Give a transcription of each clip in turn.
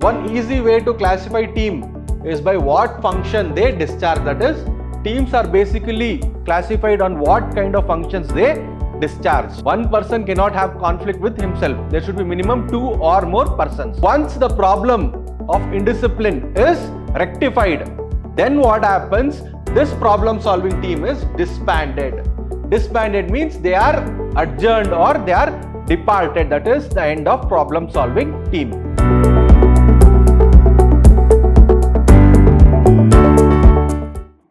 One easy way to classify team is by what function they discharge. That is, teams are basically classified on what kind of functions they discharge. One person cannot have conflict with himself. There should be minimum 2 or more persons. Once the problem of indiscipline is rectified, then what happens? This problem solving team is disbanded. Disbanded means they are adjourned or they are departed. That is the end of problem solving team.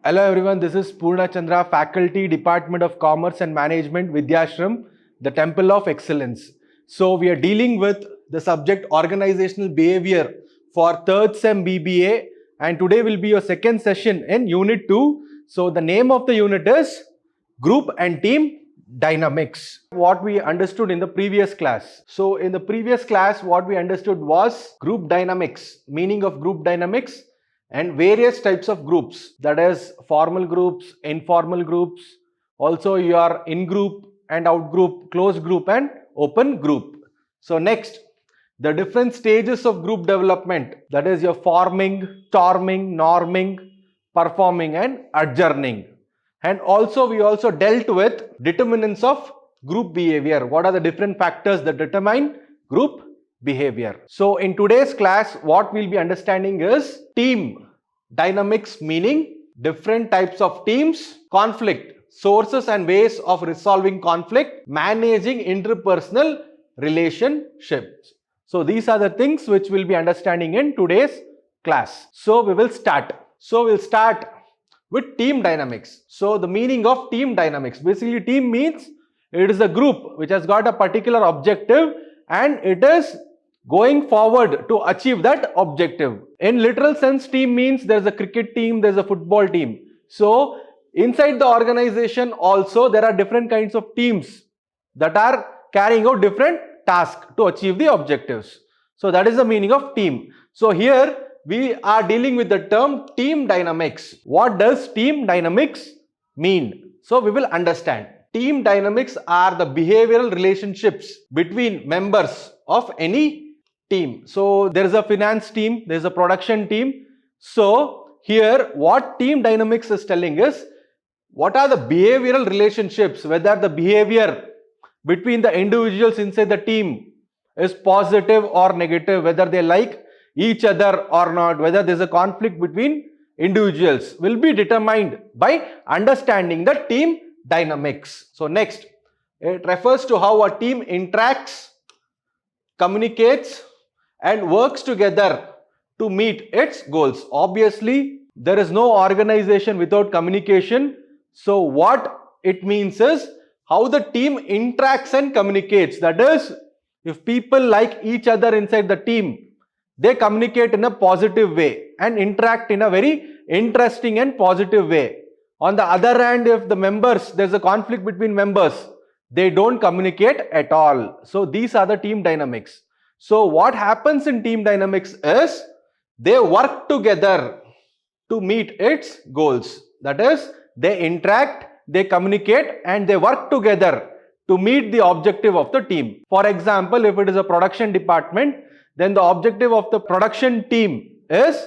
Hello everyone, this is Purna Chandra, Faculty, Department of Commerce and Management, Vidhyaashram, the Temple of Excellence. So we are dealing with the subject Organizational Behavior for 3rd Sem B.Ba, and today will be your second session in Unit 2. So the name of the unit is Group and Team Dynamics. What we understood in the previous class. So in the previous class, what we understood was group dynamics, meaning of group dynamics, and various types of groups, that is formal groups, informal groups, also your in-group and out-group, closed group and open group. So next, the different stages of group development, that is your forming, storming, norming, performing and adjourning. And also we also dealt with determinants of group behavior. What are the different factors that determine group behavior? So in today's class, what we'll be understanding is team dynamics, meaning different types of teams, conflict, sources and ways of resolving conflict, managing interpersonal relationships. So these are the things which we'll be understanding in today's class. So we will start. We'll start with team dynamics. So the meaning of team dynamics, basically team means it is a group which has got a particular objective and it is going forward to achieve that objective. In literal sense, team means there's a cricket team, there's a football team. So inside the organization also there are different kinds of teams that are carrying out different tasks to achieve the objectives. So that is the meaning of team. So here we are dealing with the term team dynamics. What does team dynamics mean? So we will understand. Team dynamics are the behavioral relationships between members of any team. So there is a finance team, there is a production team. So here what team dynamics is telling is what are the behavioral relationships, whether the behavior between the individuals inside the team is positive or negative, whether they like each other or not, whether there is a conflict between individuals, will be determined by understanding the team dynamics. So next, it refers to how a team interacts, communicates and works together to meet its goals. Obviously, there is no organization without communication. So what it means is how the team interacts and communicates. That is, if people like each other inside the team, they communicate in a positive way and interact in a very interesting and positive way. On the other hand, if the members, there's a conflict between members, they don't communicate at all. So these are the team dynamics. So what happens in team dynamics is they work together to meet its goals. That is, they interact, they communicate and they work together to meet the objective of the team. For example, if it is a production department, then the objective of the production team is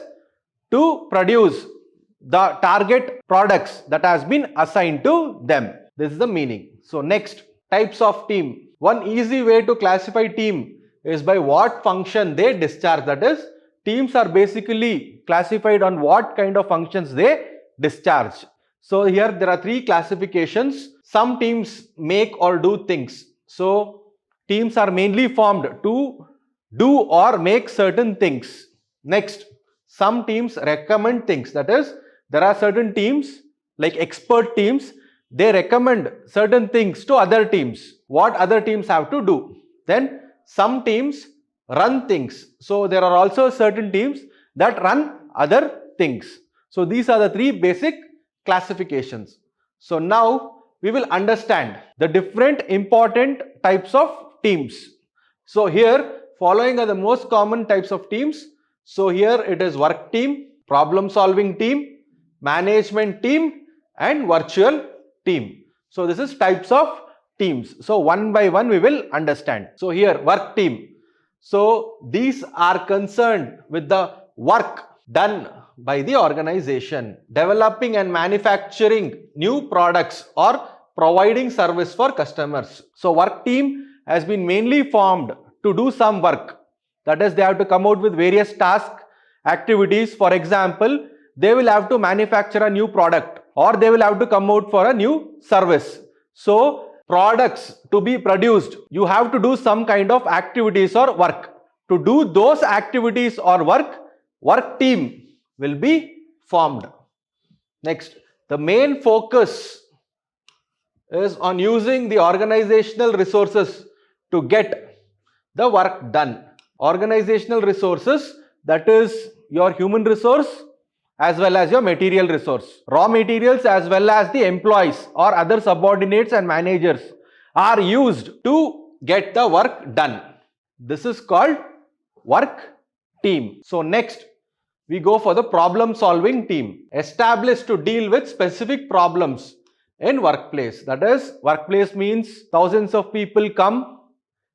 to produce the target products that has been assigned to them. This is the meaning. So next, types of team. One easy way to classify team is by what function they discharge. That is, teams are basically classified on what kind of functions they discharge. So here there are 3 classifications. Some teams make or do things. So teams are mainly formed to do or make certain things. Next, some teams recommend things. That is, there are certain teams like expert teams, they recommend certain things to other teams, what other teams have to do. Then some teams run things. So there are also certain teams that run other things. So these are the 3 basic classifications. So now we will understand the different important types of teams. So here following are the most common types of teams. So here it is work team, problem solving team, management team and virtual team. So this is types of teams. So one by one we will understand. So here work team. So these are concerned with the work done by the organization, developing and manufacturing new products or providing service for customers. So work team has been mainly formed to do some work. That is, they have to come out with various task activities. For example, they will have to manufacture a new product or they will have to come out for a new service. So products to be produced, you have to do some kind of activities or work. To do those activities or work team will be formed. Next, the main focus is on using the organizational resources to get the work done. Organizational resources, that is your human resource as well as your material resource. Raw materials as well as the employees or other subordinates and managers are used to get the work done. This is called work team. So next, we go for the problem solving team, established to deal with specific problems in workplace. That is, workplace means thousands of people come.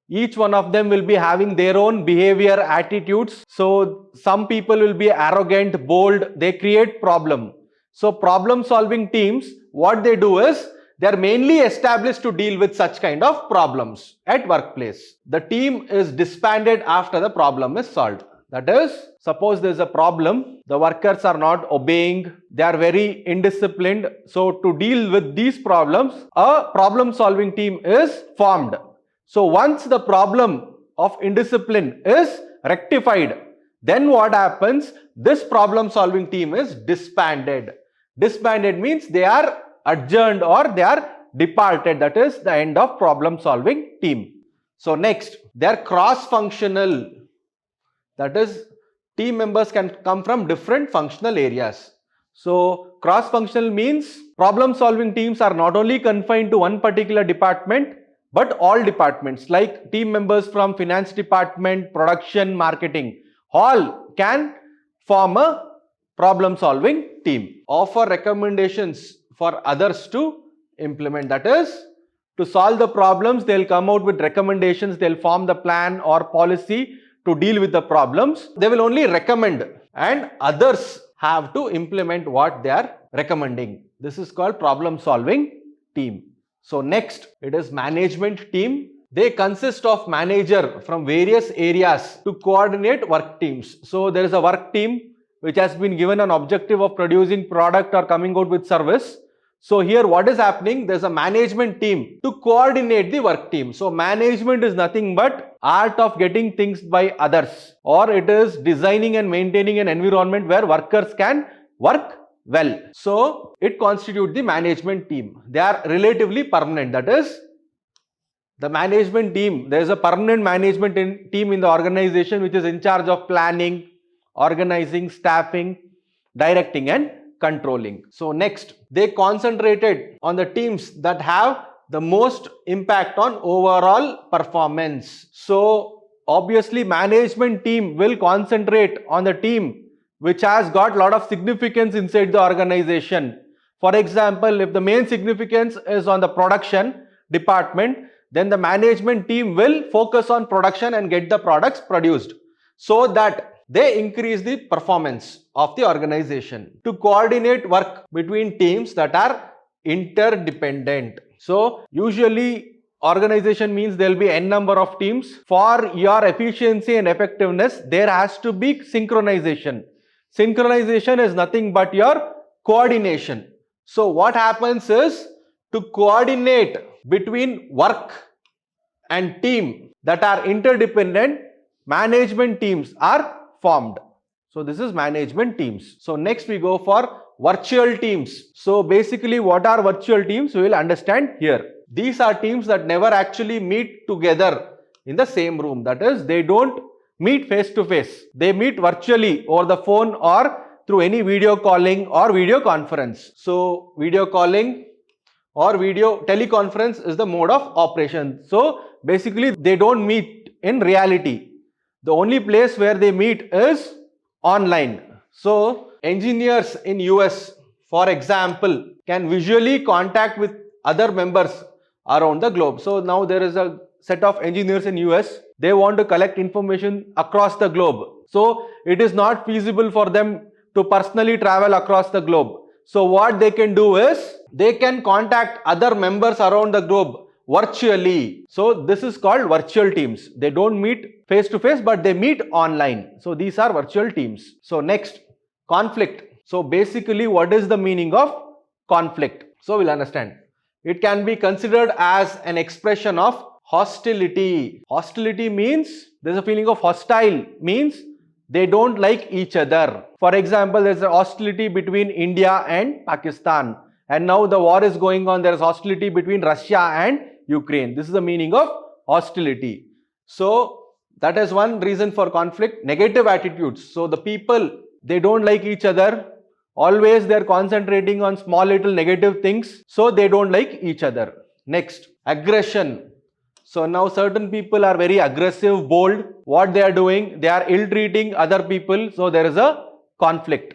Each one of them will be having their own behavior, attitudes. So some people will be arrogant, bold, they create problem. So problem solving teams, what they do is, they are mainly established to deal with such kind of problems at workplace. The team is disbanded after the problem is solved. That is, suppose there is a problem, the workers are not obeying, they are very indisciplined. So to deal with these problems, a problem solving team is formed. So once the problem of indiscipline is rectified, then what happens? This problem solving team is disbanded. Disbanded means they are adjourned or they are departed. That is the end of problem solving team. So next, they are cross-functional. That is, team members can come from different functional areas. So cross-functional means problem solving teams are not only confined to one particular department, but all departments, like team members from finance department, production, marketing, all can form a problem solving team. Offer recommendations for others to implement. That is, to solve the problems, they will come out with recommendations, they will form the plan or policy to deal with the problems. They will only recommend and others have to implement what they are recommending. This is called problem solving team. So next, it is management team. They consist of manager from various areas to coordinate work teams. So there is a work team which has been given an objective of producing product or coming out with service. So here what is happening? There is a management team to coordinate the work team. So management is nothing but art of getting things by others, or it is designing and maintaining an environment where workers can work well. So it constitutes the management team. They are relatively permanent. That is, the management team, there is a permanent management team in the organization which is in charge of planning, organizing, staffing, directing and controlling. So next, they concentrated on the teams that have the most impact on overall performance. So obviously management team will concentrate on the team which has got a lot of significance inside the organization. For example, if the main significance is on the production department, then the management team will focus on production and get the products produced so that they increase the performance of the organization. To coordinate work between teams that are interdependent. So usually organization means there will be n number of teams. For your efficiency and effectiveness, there has to be synchronization. Synchronization is nothing but your coordination. So what happens is, to coordinate between work and team that are interdependent, management teams are formed. So this is management teams. So next we go for virtual teams. So basically what are virtual teams? We will understand here. These are teams that never actually meet together in the same room. That is, they don't meet face to face. They meet virtually over the phone or through any video calling or video conference. So video calling or video teleconference is the mode of operation. So basically they don't meet in reality. The only place where they meet is online. So engineers in US, for example, can visually contact with other members around the globe. So now there is a set of engineers in US. They want to collect information across the globe. So it is not feasible for them to personally travel across the globe. So what they can do is they can contact other members around the globe virtually. So this is called virtual teams. They don't meet face to face, but they meet online. So these are virtual teams. So next, conflict. So basically, what is the meaning of conflict? So we'll understand. It can be considered as an expression of hostility. Hostility means there's a feeling of hostile, means they don't like each other. For example, there's a hostility between India and Pakistan. And now the war is going on. There is hostility between Russia and Ukraine. This is the meaning of hostility. So that is one reason for conflict. Negative attitudes. So the people, they don't like each other. Always they are concentrating on small little negative things. So they don't like each other. Next, aggression. So now certain people are very aggressive, bold. What they are doing, they are ill-treating other people. So there is a conflict.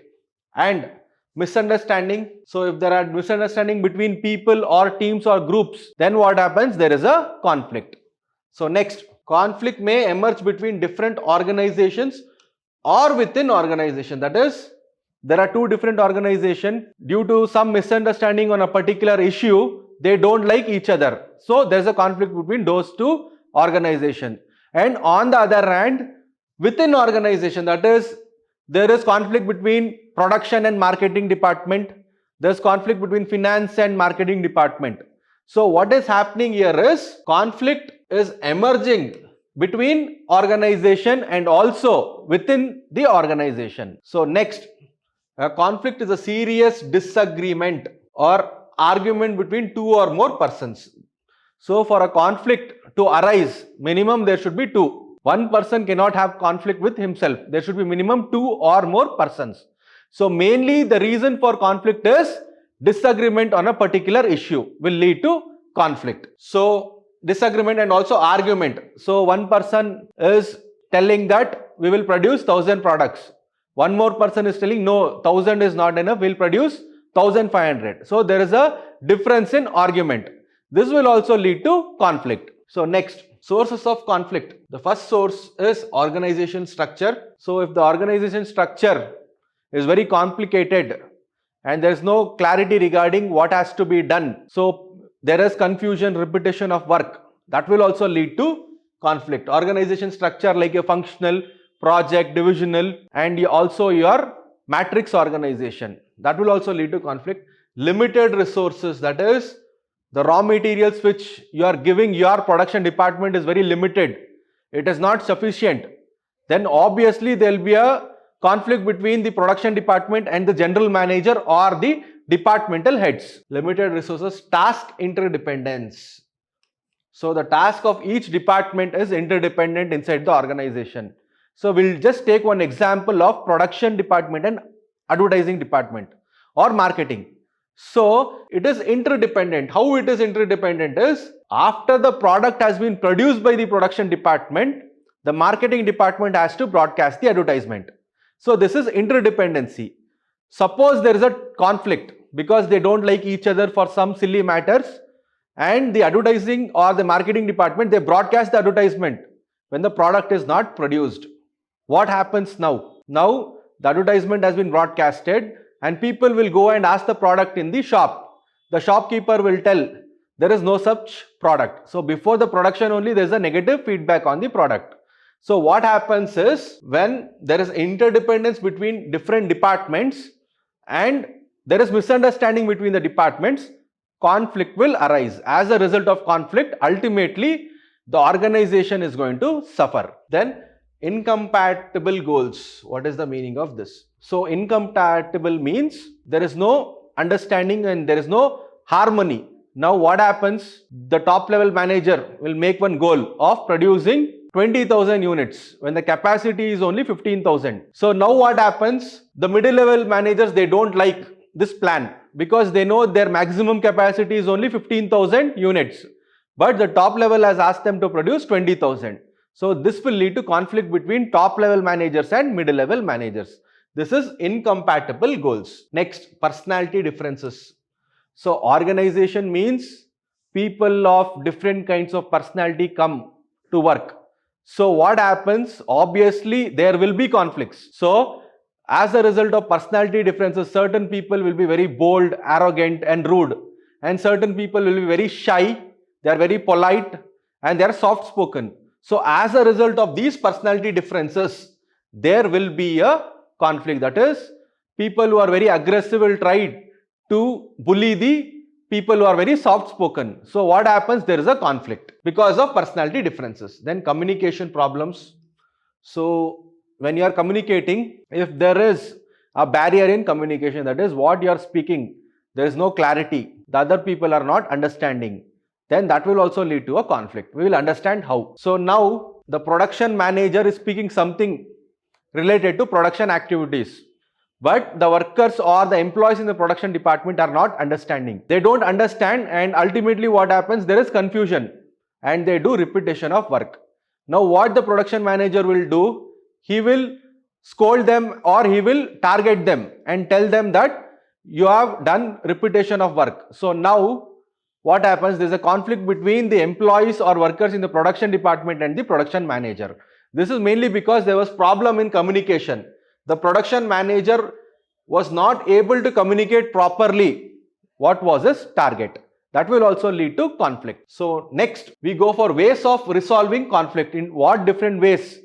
And misunderstanding. So if there are misunderstanding between people or teams or groups, then what happens? There is a conflict. So next, conflict may emerge between different organizations or within organization. That is, there are two different organizations. Due to some misunderstanding on a particular issue, they don't like each other. So there is a conflict between those two organizations. And on the other hand, within organization, that is, there is conflict between production and marketing department. There is conflict between finance and marketing department. So what is happening here is conflict is emerging between organization and also within the organization. So next, a conflict is a serious disagreement or argument between two or more persons. So for a conflict to arise, minimum there should be two. One person cannot have conflict with himself. There should be minimum two or more persons. So mainly the reason for conflict is disagreement on a particular issue will lead to conflict. So disagreement and also argument. So one person is telling that we will produce 1,000 products. One more person is telling no, 1,000 is not enough, we'll produce 1,500. So there is a difference in argument. This will also lead to conflict. So next, sources of conflict. The first source is organization structure. So if the organization structure is very complicated and there is no clarity regarding what has to be done, so there is confusion, repetition of work, that will also lead to conflict. Organization structure like a functional, project, divisional, and also your matrix organization, that will also lead to conflict. Limited resources, that is, the raw materials which you are giving your production department is very limited. It is not sufficient. Then obviously there will be a conflict between the production department and the general manager or the departmental heads. Limited resources, task interdependence. So the task of each department is interdependent inside the organization. So we'll just take one example of production department and advertising department or marketing. So it is interdependent. How it is interdependent is, after the product has been produced by the production department, the marketing department has to broadcast the advertisement. So this is interdependency. Suppose there is a conflict because they don't like each other for some silly matters, and the advertising or the marketing department, they broadcast the advertisement when the product is not produced. What happens now? Now the advertisement has been broadcasted and people will go and ask the product in the shop. The shopkeeper will tell there is no such product. So before the production only there is a negative feedback on the product. So what happens is, when there is interdependence between different departments and there is misunderstanding between the departments, conflict will arise. As a result of conflict, ultimately the organization is going to suffer. Then incompatible goals. What is the meaning of this? So incompatible means there is no understanding and there is no harmony. Now what happens? The top level manager will make one goal of producing 20,000 units when the capacity is only 15,000. So now what happens? The middle level managers, they don't like this plan because they know their maximum capacity is only 15,000 units. But the top level has asked them to produce 20,000. So this will lead to conflict between top level managers and middle level managers. This is incompatible goals. Next, personality differences. So organization means people of different kinds of personality come to work. So what happens? Obviously, there will be conflicts. So as a result of personality differences, certain people will be very bold, arrogant and rude, and certain people will be very shy, they are very polite and they are soft spoken. So as a result of these personality differences, there will be a conflict. That is, people who are very aggressive will try to bully the people who are very soft spoken. So what happens? There is a conflict because of personality differences. Then communication problems. So when you are communicating, if there is a barrier in communication, that is what you are speaking, there is no clarity, the other people are not understanding, then that will also lead to a conflict. We will understand how. So now the production manager is speaking something related to production activities, but the workers or the employees in the production department are not understanding. They don't understand, and ultimately what happens? There is confusion and they do repetition of work. Now what the production manager will do? He will scold them or he will target them and tell them that you have done repetition of work. So now what happens? There is a conflict between the employees or workers in the production department and the production manager. This is mainly because there was problem in communication. The production manager was not able to communicate properly what was his target. That will also lead to conflict. So next we go for ways of resolving conflict. In what different ways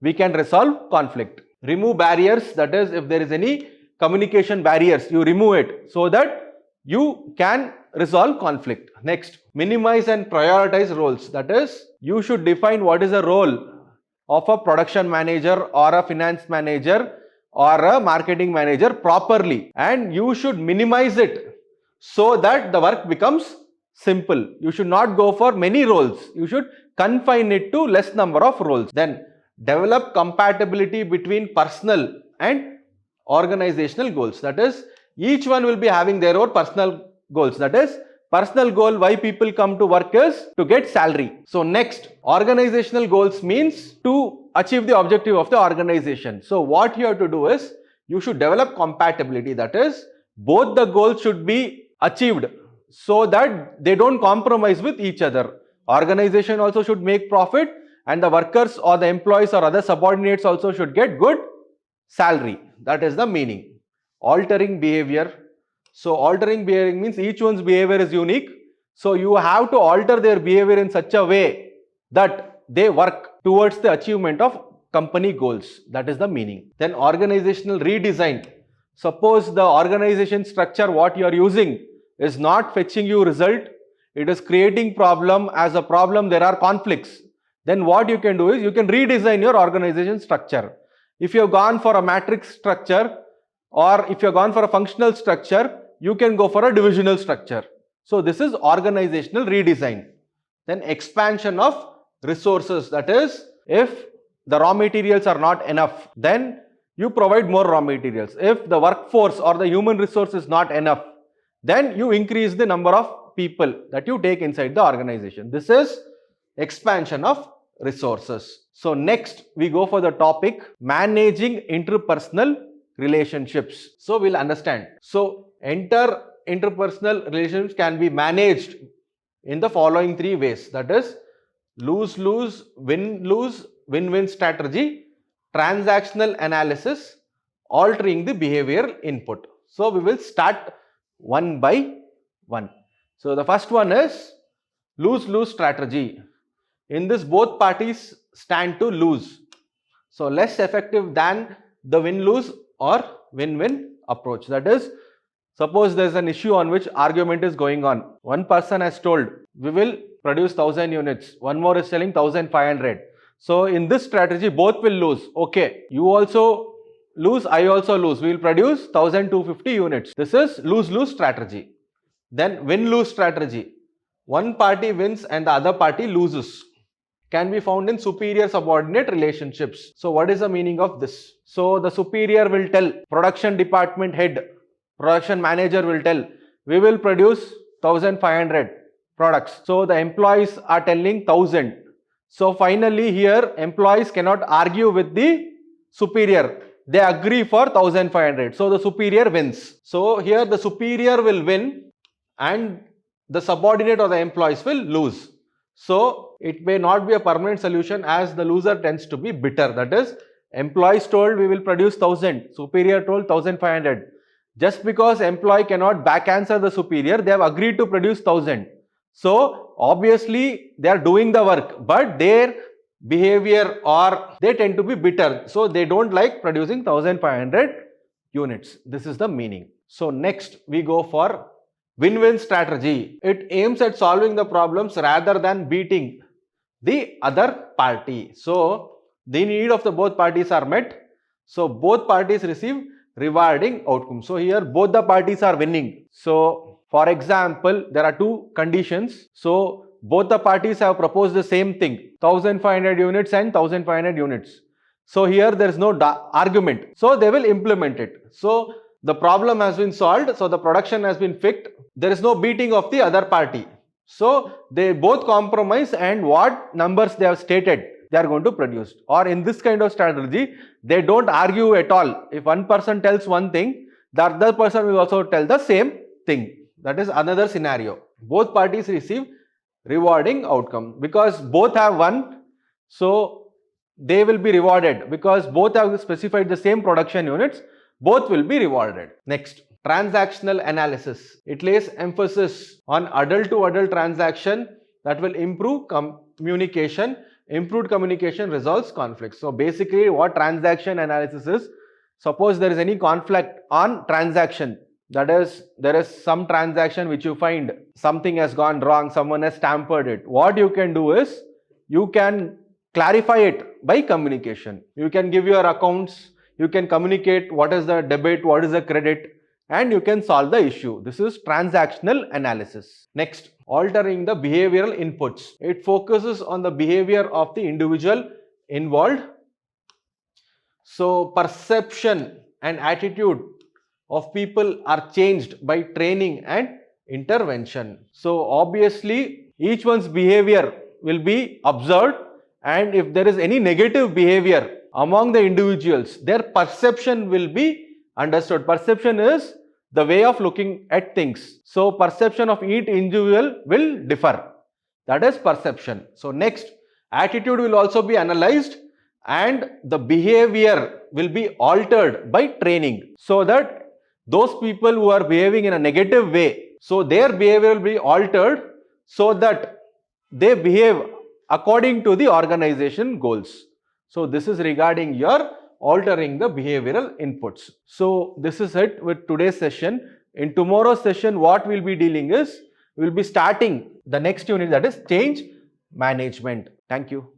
we can resolve conflict? Remove barriers, that is, if there is any communication barriers, you remove it so that you can resolve conflict. Next, minimize and prioritize roles, that is, you should define what is the role of a production manager or a finance manager or a marketing manager properly, and you should minimize it so that the work becomes simple. You should not go for many roles, you should confine it to less number of roles. Then develop compatibility between personal and organizational goals, that is, each one will be having their own personal goals. That is, personal goal why people come to work is to get salary. So next, organizational goals means to achieve the objective of the organization. So what you have to do is, you should develop compatibility, that is, both the goals should be achieved so that they don't compromise with each other. Organization also should make profit and the workers or the employees or other subordinates also should get good salary. That is the meaning. Altering behavior. So altering behavior means each one's behavior is unique. So you have to alter their behavior in such a way that they work towards the achievement of company goals. That is the meaning. Then organizational redesign. Suppose the organization structure what you are using is not fetching you result, it is creating problem. As a problem there are conflicts. Then what you can do is, you can redesign your organization structure. If you have gone for a matrix structure or if you have gone for a functional structure, you can go for a divisional structure. So this is organizational redesign. Then expansion of resources, that is, if the raw materials are not enough, then you provide more raw materials. If the workforce or the human resource is not enough, then you increase the number of people that you take inside the organization. This is expansion of resources. So next we go for the topic managing interpersonal relationships. So we'll understand. So interpersonal relationships can be managed in the following three ways, that is, lose-lose, win-lose, win-win strategy, transactional analysis, altering the behavioral input. So we will start one by one. So the first one is lose-lose strategy. In this, both parties stand to lose. So less effective than the win-lose or win-win approach. That is, suppose there is an issue on which argument is going on. One person has told, we will produce 1000 units. One more is selling 1500. So in this strategy, both will lose. Okay, you also lose, I also lose. We will produce 1250 units. This is lose-lose strategy. Then win-lose strategy. One party wins and the other party loses. Can be found in superior subordinate relationships. So what is the meaning of this? So the superior will tell, production department head, production manager will tell, we will produce 1500 products. So the employees are telling 1000. So finally here employees cannot argue with the superior. They agree for 1500. So the superior wins. So here the superior will win and the subordinate or the employees will lose. So it may not be a permanent solution, as the loser tends to be bitter. That is, employees told we will produce 1000, superior told 1500. Just because employee cannot back answer the superior, they have agreed to produce 1000. So obviously they are doing the work, but their behavior, or they tend to be bitter. So they don't like producing 1500 units. This is the meaning. So next we go for win-win strategy. It aims at solving the problems rather than beating the other party. So the need of the both parties are met. So both parties receive rewarding outcome. So here both the parties are winning. So for example, there are two conditions. So both the parties have proposed the same thing, 1500 units and 1500 units. So here there is no argument. So they will implement it. So the problem has been solved. So the production has been fixed. There is no beating of the other party. So they both compromise, and what numbers they have stated, they are going to produce. Or in this kind of strategy, they don't argue at all. If one person tells one thing, the other person will also tell the same thing. That is another scenario. Both parties receive rewarding outcome because both have won. So they will be rewarded because both have specified the same production units. Both will be rewarded. Next, transactional analysis. It lays emphasis on adult to adult transaction that will improve communication. Improved communication resolves conflicts. So basically what transaction analysis is, suppose there is any conflict on transaction, that is, there is some transaction which you find something has gone wrong, someone has tampered it. What you can do is, you can clarify it by communication. You can give your accounts, you can communicate what is the debit, what is the credit, and you can solve the issue. This is transactional analysis. Next, altering the behavioral inputs. It focuses on the behavior of the individual involved. So perception and attitude of people are changed by training and intervention. So obviously each one's behavior will be observed, and if there is any negative behavior among the individuals, their perception will be understood. Perception is the way of looking at things. So perception of each individual will differ. That is perception. So next, attitude will also be analyzed, and the behavior will be altered by training, so that those people who are behaving in a negative way, so their behavior will be altered so that they behave according to the organization goals. So this is regarding your altering the behavioral inputs. So this is it with today's session. In tomorrow's session, what we'll be dealing is, we'll be starting the next unit, that is change management. Thank you.